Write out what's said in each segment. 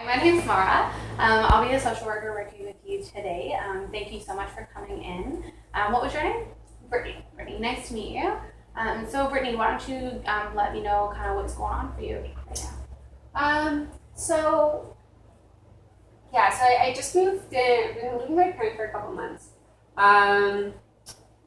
my name's Mara. I'll be the social worker working with you today. Thank you so much for coming in. What was your name? Brittany. Brittany, nice to meet you. So Brittany, why don't you let me know kind of what's going on for you right now? So I just moved in. I've been living with my parents for a couple months. I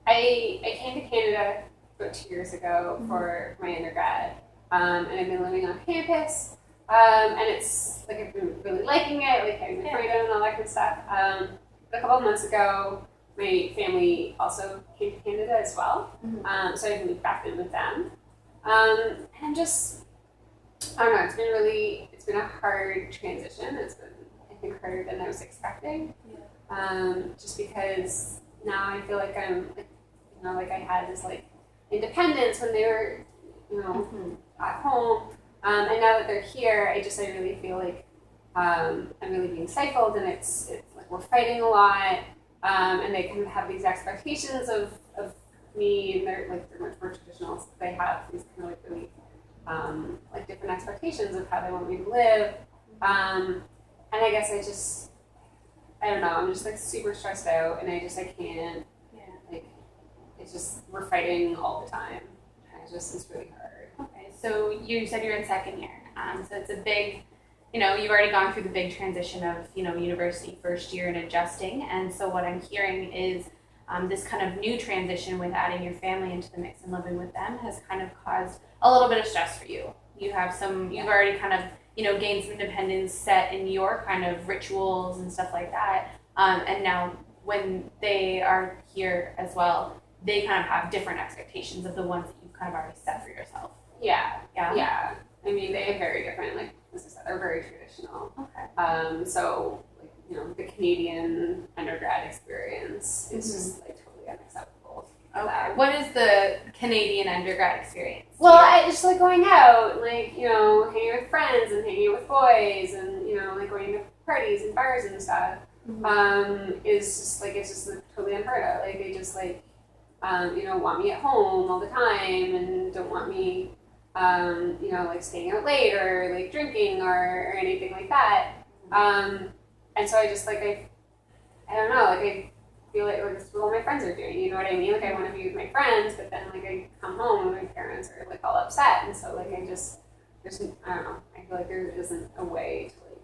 came to Canada about 2 years ago for my undergrad, and I've been living on campus. And it's like I've been really liking it, like having the freedom and all that good stuff. But a couple of months ago, my family also came to Canada as well. So I moved back in with them. And I'm just, I don't know, it's been a hard transition. It's been, I think, harder than I was expecting. Just because now I feel like I'm, like I had this like independence when they were, at home. And now that they're here, I really feel like I'm really being stifled, and it's like we're fighting a lot, and they kind of have these expectations of me, and they're much more traditional. So they have these kind of like really like different expectations of how they want me to live, and I guess I don't know. I'm just like super stressed out, and I can't. Like it's just we're fighting all the time. It's really hard. Okay, so you said you're in second year, so it's a big, you've already gone through the big transition of, university first year and adjusting, and so what I'm hearing is this kind of new transition with adding your family into the mix and living with them has kind of caused a little bit of stress for you. You have you've already kind of, gained some independence set in your kind of rituals and stuff like that, and now when they are here as well, they kind of have different expectations of the ones that you've kind of already set for yourself. Yeah. I mean, they have very different, like, as I said, they're very traditional. Okay. So, like, the Canadian undergrad experience is just, like, totally unacceptable. Okay. What is the Canadian undergrad experience? Well, I just like going out, like, hanging with friends and hanging with boys and, like, going to parties and bars and stuff. Is just, like, it's just like, totally unheard of. Like, they just, like, want me at home all the time and don't want me, like staying out late or like drinking or anything like that. And so I just like, I don't know, like I feel like this is what all my friends are doing, you know what I mean? Like I want to be with my friends, but then like I come home and my parents are like all upset. And so like I don't know, I feel like there isn't a way to like.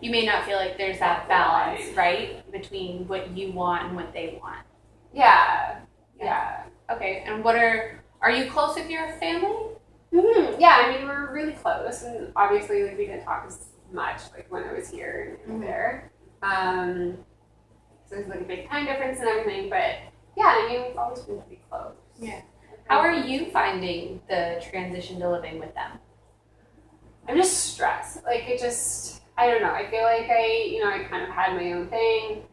You may not feel like there's that balance, right? Between what you want and what they want. Yeah. Okay, and are you close with your family? Yeah, I mean, we're really close, and obviously, like, we didn't talk as much, like, when I was here and there. So there's, like, a big time difference and everything, but, yeah, I mean, we've always been pretty close. Yeah. How are you finding the transition to living with them? I'm just stressed. Like, I don't know, I feel like I kind of had my own thing,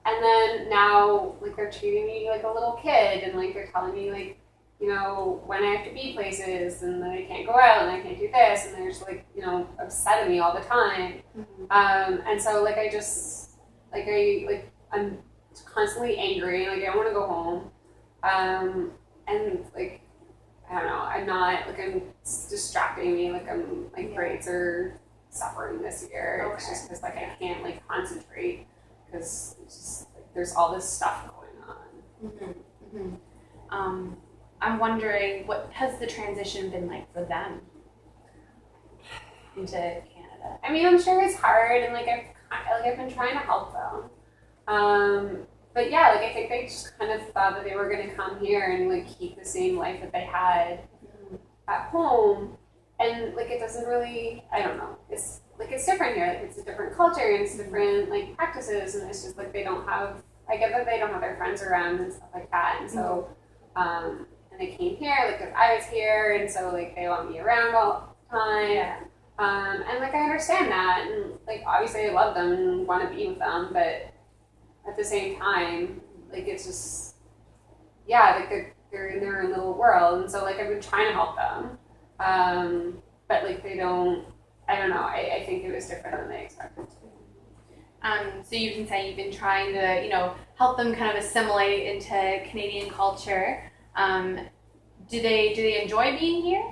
and then now, like, they're treating me like a little kid, and, like, they're telling me, like, when I have to be places, and then I can't go out, and I can't do this, and they're just, like, upset at me all the time. And so, like, I'm constantly angry, like, I don't want to go home. And, like, I don't know, it's distracting me, like, grades are suffering this year. Okay. It's just because, like, I can't, like, concentrate. Because it's just like, there's all this stuff going on. I'm wondering, what has the transition been like for them into Canada? I mean, I'm sure it's hard, and like I've been trying to help them. But yeah, like I think they just kind of thought that they were going to come here and like keep the same life that they had at home, and like it doesn't really. I don't know. It's different here. Like it's a different culture and it's different like practices, and it's just like they don't have. I get that they don't have their friends around and stuff like that, and so and they came here like because I was here, and so like they want me around all the time. Yeah. And like I understand that, and like obviously I love them and want to be with them, but at the same time, like it's just like they're in their own little world, and so like I've been trying to help them, but like they don't. I don't know. I think it was different than they expected to. So you can say you've been trying to, help them kind of assimilate into Canadian culture. Do they enjoy being here?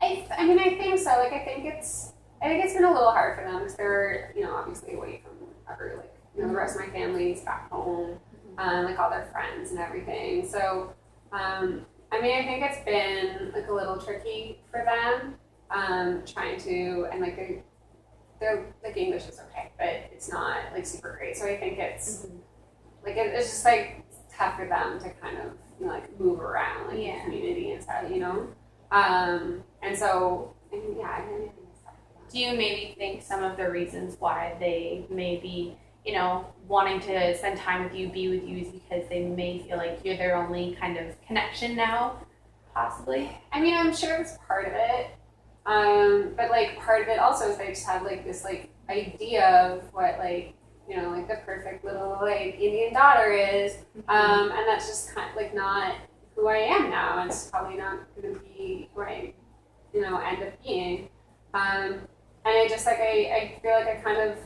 I mean, I think like I think it's been a little hard for them because they're, you know, obviously away from like, you know, the rest of my family's back home, like all their friends and everything. So, I mean, I think it's been like a little tricky for them, trying to, and like they're like English is okay, but it's not like super great. So I think it's like it's just like tough for them to kind of, you know, like move around like the community and stuff, you know. And so I mean, yeah, I think it's tough for them. Do you maybe think some of the reasons why they may be, you know, wanting to spend time with you, be with you, is because they may feel like you're their only kind of connection now, possibly? I mean, I'm sure it's part of it. But like part of it also is they just have like this like idea of what like, you know, like the perfect little like Indian daughter is. And that's just kind of like not who I am now. And it's probably not going to be who I, you know, end up being. And I just like, I feel like I kind of,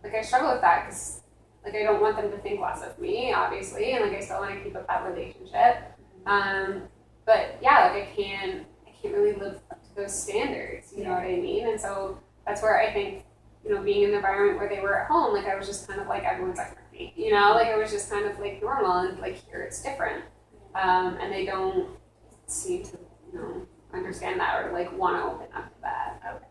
like I struggle with that because like I don't want them to think less of me, obviously. And like I still want to keep up that relationship. But yeah, like I can't really live up to those standards, you know what I mean? And so that's where I think, you know, being in the environment where they were at home, like I was just kind of like everyone's like me, you know, like it was just kind of like normal, and like here it's different. And they don't seem to, you know, understand that or like want to open up to that. Okay.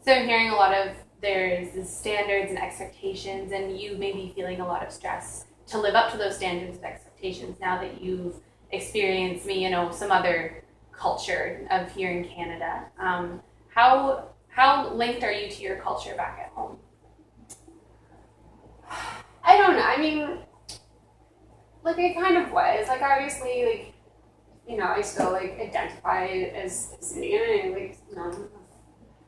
So I'm hearing a lot of there's the standards and expectations, and you may be feeling a lot of stress to live up to those standards and expectations now that you've experienced, you know, some other culture of here in Canada. How linked are you to your culture back at home? I don't know. I mean, like I kind of was. Like obviously, like, you know, I still like identify as Indian, and like, you know,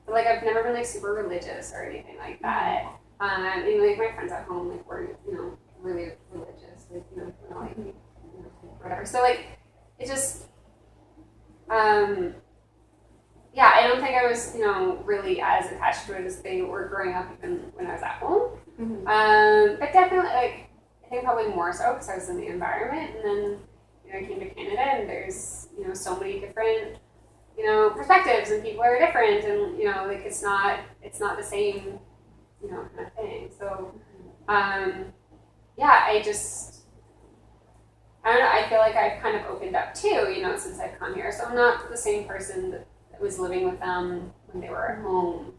but like I've never been like super religious or anything like that. And like my friends at home like were, you know, really religious, like, you know, like, you know, whatever. So like it just yeah, I don't think I was, you know, really as attached to it as they were growing up even when I was at home. But definitely, like, I think probably more so because I was in the environment, and then, you know, I came to Canada, and there's, you know, so many different, you know, perspectives, and people are different, and, you know, like, it's not the same, you know, kind of thing. So, yeah, I don't know, I feel like I've kind of opened up too, you know, since I've come here. So I'm not the same person that was living with them when they were at home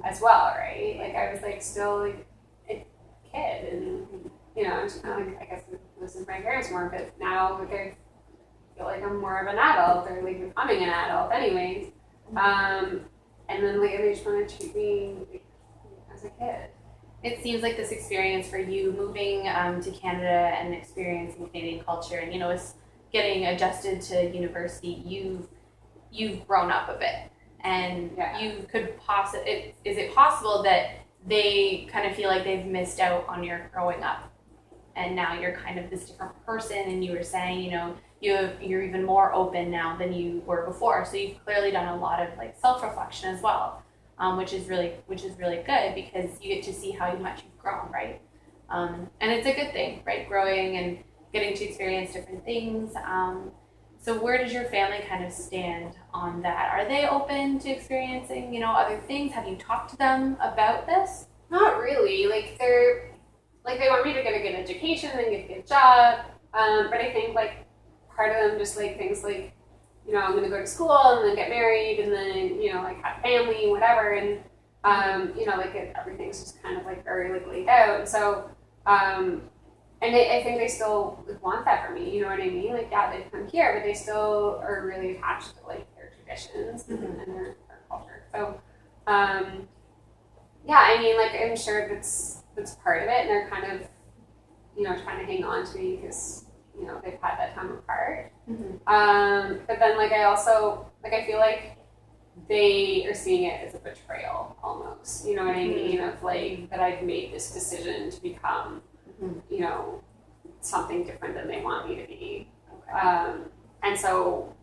as well, right? Like I was like still like a kid, and, you know, I'm just kind of like, I guess I listened to my parents more, but now like I feel like I'm more of an adult, or like becoming an adult anyways. And then like they just want to treat me like, as a kid. It seems like this experience for you moving to Canada and experiencing Canadian culture, and, you know, is getting adjusted to university. You've grown up a bit, and you could is it possible that they kind of feel like they've missed out on your growing up, and now you're kind of this different person, and you were saying, you know, you're even more open now than you were before, so you've clearly done a lot of like self-reflection as well, which is really good, because you get to see how much you've grown, right? And it's a good thing, right? Growing and getting to experience different things. So where does your family kind of stand on that? Are they open to experiencing, you know, other things? Have you talked to them about this? Not really. Like they want me to get a good education and get a good job. But I think like part of them just like things like, you know, I'm going to go to school and then get married and then, you know, like have family, whatever. And, you know, like everything's just kind of like very like laid out. And so, and I think they still like, want that for me, you know what I mean? Like, yeah, they've come here, but they still are really attached to like their traditions and their culture. So, yeah, I mean, like, I'm sure that's part of it, and they're kind of, you know, trying to hang on to me because, you know, they've had that time apart. But then, like, I also, like, I feel like they are seeing it as a betrayal almost, you know what I mean? Of like, that I've made this decision to become, you know, something different than they want me to be. And so,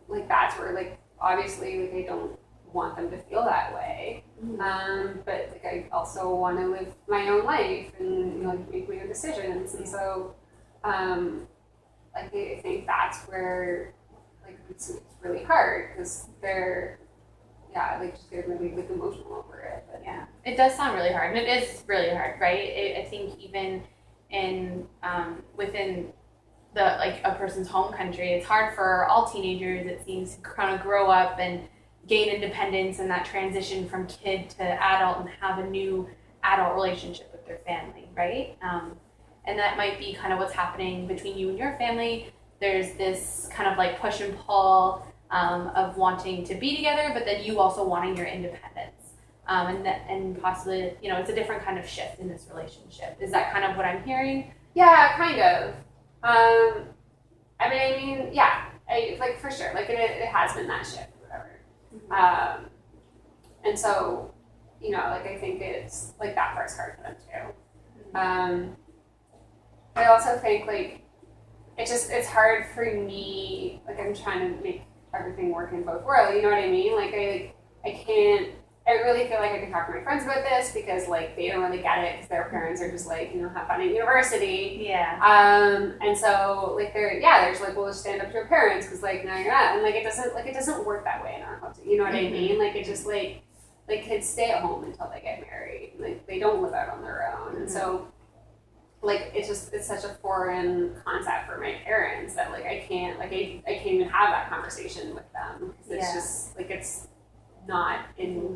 like, that's where, like, obviously, like, I don't want them to feel that way. But, like, I also want to live my own life and, you know, like, make my own decisions. And so, like, I think that's where, like, it's really hard because they're, like just get really like emotional over it. But Yeah, it does sound really hard, and it is really hard, right? I think even in within the like a person's home country, it's hard for all teenagers, it seems, to kind of grow up and gain independence and that transition from kid to adult and have a new adult relationship with their family, right? And that might be kind of what's happening between you and your family. There's this kind of like push and pull of wanting to be together, but then you also wanting your independence. And possibly, it's a different kind of shift in this relationship. Is that kind of what I'm hearing? yeah, kind of. I mean, yeah, like for sure, like it has been that shift or whatever. Mm-hmm. And so, like I think it's like that part's hard for them too. But I also think like it's hard for me, like I'm trying to make everything work in both worlds, you know what I mean? Like I can't, I really feel like I can talk to my friends about this because like they don't really get it because their parents are just like, have fun at university. Yeah. And so like they're just like, well, just stand up to your parents because like now you're not, and like it doesn't work that way in our culture. You know what I mean? Like it just like kids stay at home until they get married. Like they don't live out on their own, and so like it's such a foreign concept for my parents that like I can't even have that conversation with them because it's just like it's not in